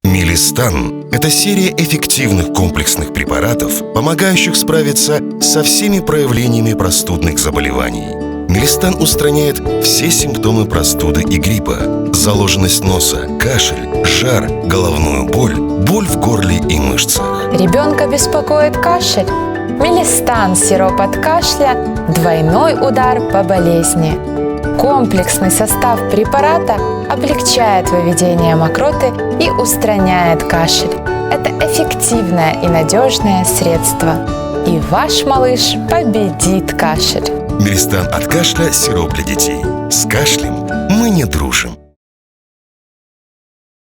Мелистан – это серия эффективных комплексных препаратов, помогающих справиться со всеми проявлениями простудных заболеваний. Мелистан устраняет все симптомы простуды и гриппа: заложенность носа, кашель, жар, головную боль, боль в горле и мышцах. Ребенка беспокоит кашель? Мелистан – сироп от кашля, двойной удар по болезни. Комплексный состав препарата облегчает выведение мокроты и устраняет кашель. Это эффективное и надежное средство. И ваш малыш победит кашель. Мелистан от кашля – сироп для детей. С кашлем мы не дружим.